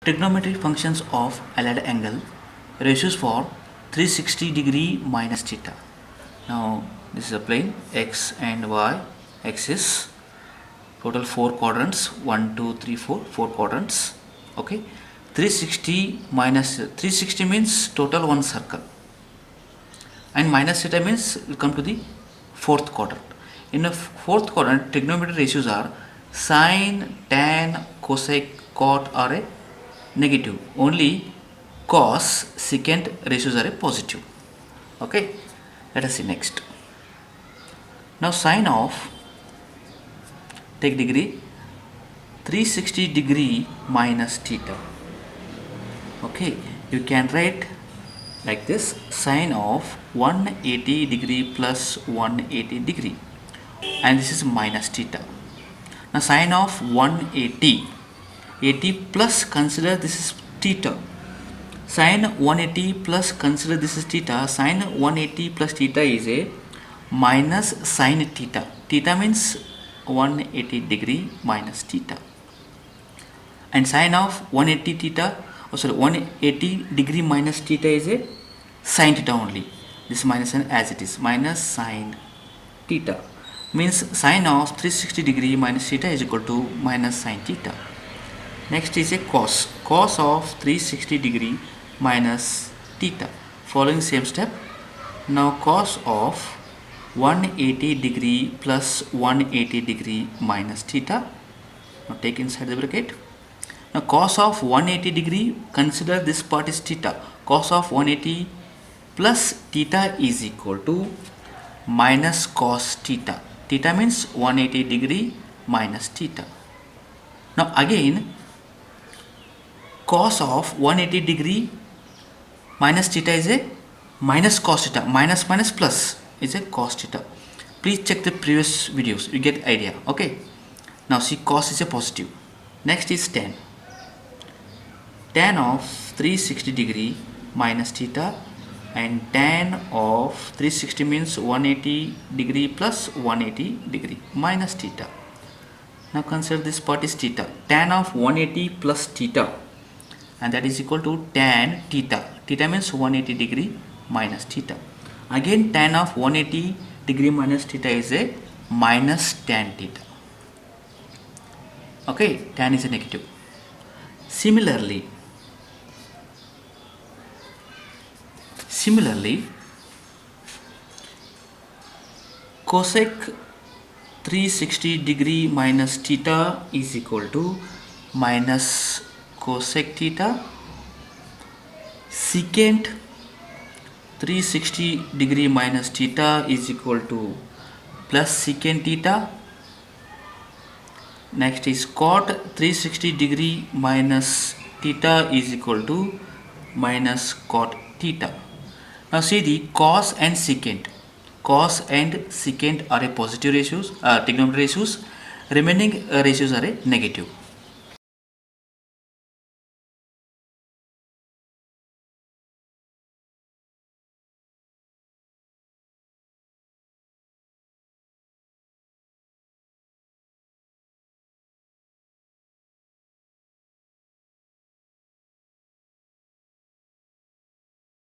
Trigonometric functions of allied angle ratios for 360 degree minus theta. Now this is a plane x and y axis, total 4 quadrants, 1 2 3 4 quadrants. Okay, 360 minus 360 means total one circle, and minus theta means we come to the fourth quadrant. In the fourth quadrant, trigonometric ratios are sine, tan, cosec, cot are a negative. Only cos, secant ratios are a positive. Okay, let us see next. Now sine of, take degree, 360 degree minus theta. Okay, you can write like this: sine of 180 degree plus 180 degree, and this is minus theta. Now sine of 180, 80 plus, consider this is theta. Sine 180 plus, consider this is theta. Sine 180 plus theta is a minus sine theta. Theta means 180 degree minus theta. And sine of 180 theta, 180 degree minus theta is a sine theta only. This minus and as it is, minus sine theta means sine of 360 degree minus theta is equal to minus sine theta. Next is a cos. Cos of 360 degree minus theta. Following same step. Now cos of 180 degree plus 180 degree minus theta. Now take inside the bracket. Now cos of 180 degree, consider this part is theta. Cos of 180 plus theta is equal to minus cos theta. Theta means 180 degree minus theta. Now again, cos of 180 degree minus theta is a minus cos theta. Minus minus plus is a cos theta. Please check the previous videos, you get idea. Okay, now see, cos is a positive. Next is tan. Tan of 360 degree minus theta, and tan of 360 means 180 degree plus 180 degree minus theta. Now consider this part is theta. Tan of 180 plus theta, and that is equal to tan theta. Theta means 180 degree minus theta. Again tan of 180 degree minus theta is a minus tan theta. Okay, tan is a negative. Similarly, cosec 360 degree minus theta is equal to minus cosec theta. Secant 360 degree minus theta is equal to plus secant theta. Next is cot 360 degree minus theta is equal to minus cot theta. Now see the cos and secant. Cos and secant are a positive ratios, trigonometric ratios. Remaining ratios are a negative.